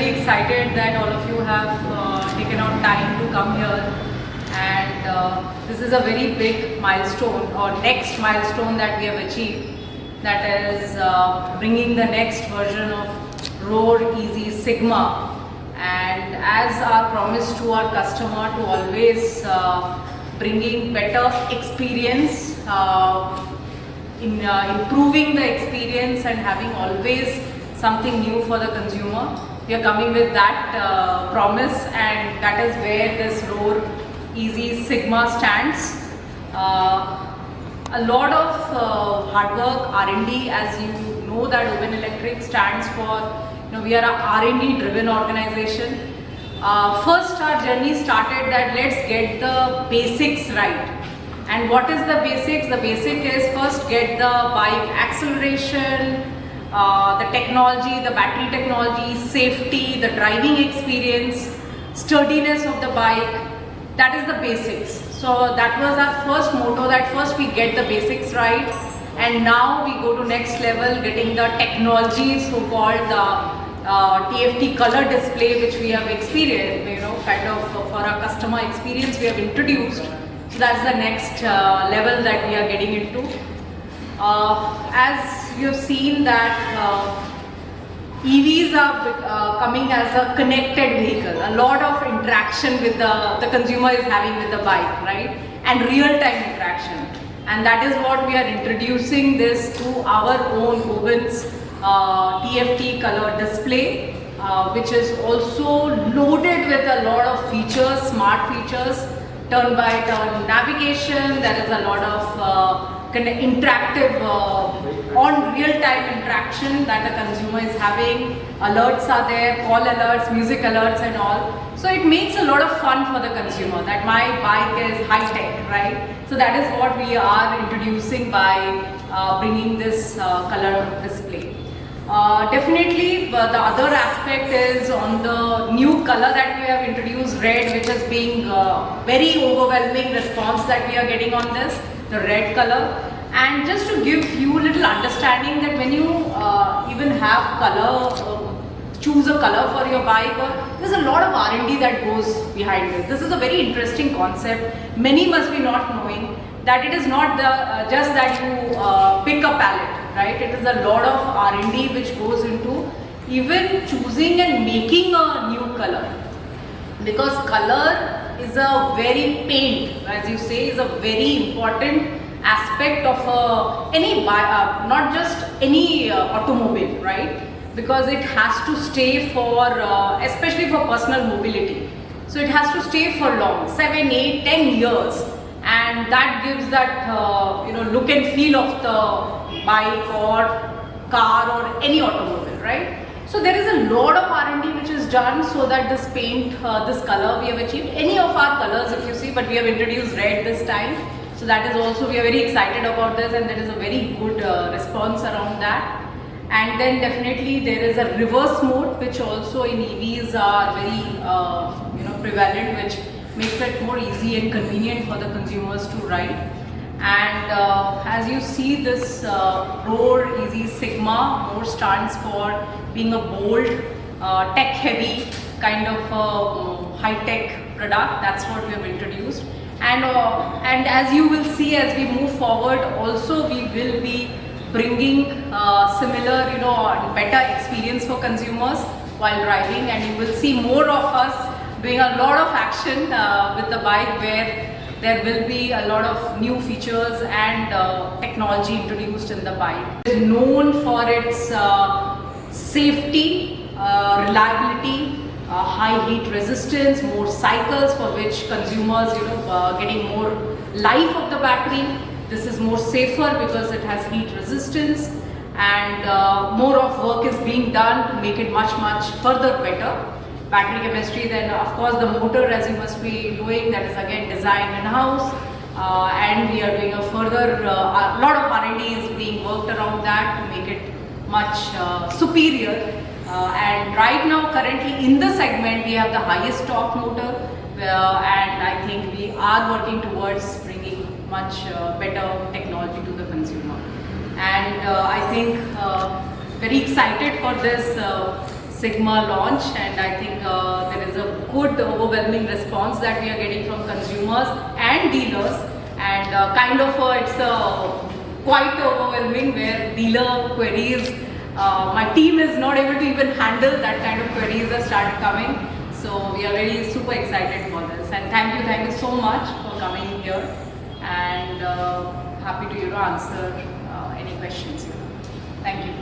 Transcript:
very excited that all of you have taken out time to come here, and this is a very big milestone or next milestone that we have achieved, that is bringing the next version of Roar Easy Sigma. And as our promise to our customer to always bringing better experience, in improving the experience and having always something new for the consumer. We are coming with that promise, and that is where this Roar Easy Sigma stands. A lot of hard work, R&D, as you know that Oben Electric stands for, we are a R&D driven organization. First our journey started that let's get the basics right. And what is the basics? The basic is first get the bike acceleration, the technology, the battery technology, safety, the driving experience, sturdiness of the bike. That is the basics. So that was our first motto, that first we get the basics right, and now we go to next level, getting the technology, so-called the TFT color display, which we have experienced, kind of for our customer experience we have introduced. So that's the next level that we are getting into. As you have seen that EVs are coming as a connected vehicle. A lot of interaction with the consumer is having with the bike, right? And real-time interaction. And that is what we are introducing this to our own Oben's TFT color display, which is also loaded with a lot of features, smart features, turn-by-turn navigation. There is a lot of interactive, on real-time interaction that the consumer is having. Alerts are there, call alerts, music alerts and all. So it makes a lot of fun for the consumer that my bike is high-tech, right? So that is what we are introducing by bringing this color display. Definitely the other aspect is on the new color that we have introduced, red, which is being very overwhelming response that we are getting on this, the red color. And just to give you a little understanding that when you even have color, choose a color for your bike, there's a lot of R&D that goes behind this. This is a very interesting concept. Many must be not knowing that it is not just that you pick a palette, right? It is a lot of R&D which goes into even choosing and making a new color, because color is a very paint, as you say, is a very important aspect of any not just any automobile, right? Because it has to stay for especially for personal mobility, so it has to stay for long, 7, 8, 10 years, and that gives that look and feel of the bike or car or any automobile, right? So there is a lot of R&D which is done so that this paint, this color we have achieved. Any of our colors if you see, but we have introduced red this time. So that is also, we are very excited about this, and there is a very good response around that. And then definitely there is a reverse mode, which also in EVs are very prevalent, which makes it more easy and convenient for the consumers to ride. And as you see, this Roar Easy Sigma more stands for being a bold, tech-heavy kind of high-tech product. That's what we have introduced. And as you will see as we move forward, also we will be bringing similar, better experience for consumers while driving, and you will see more of us doing a lot of action with the bike, where there will be a lot of new features and technology introduced in the bike. It is known for its safety, reliability, high heat resistance, more cycles for which consumers, getting more life of the battery. This is more safer because it has heat resistance, and more of work is being done to make it much further better. Battery chemistry, then of course the motor, as you must be doing, that is again designed in-house, and we are doing a further, a lot of R&D is being worked around that to make it much superior. And right now currently in the segment we have the highest torque motor, and I think we are working towards bringing much better technology to the consumer. And I think very excited for this Sigma launch, and I think there is a good overwhelming response that we are getting from consumers and dealers, and it's quite overwhelming where dealer queries, my team is not able to even handle that kind of queries that started coming. So we are very super excited for this, and thank you so much for coming here, and happy to answer any questions. Thank you.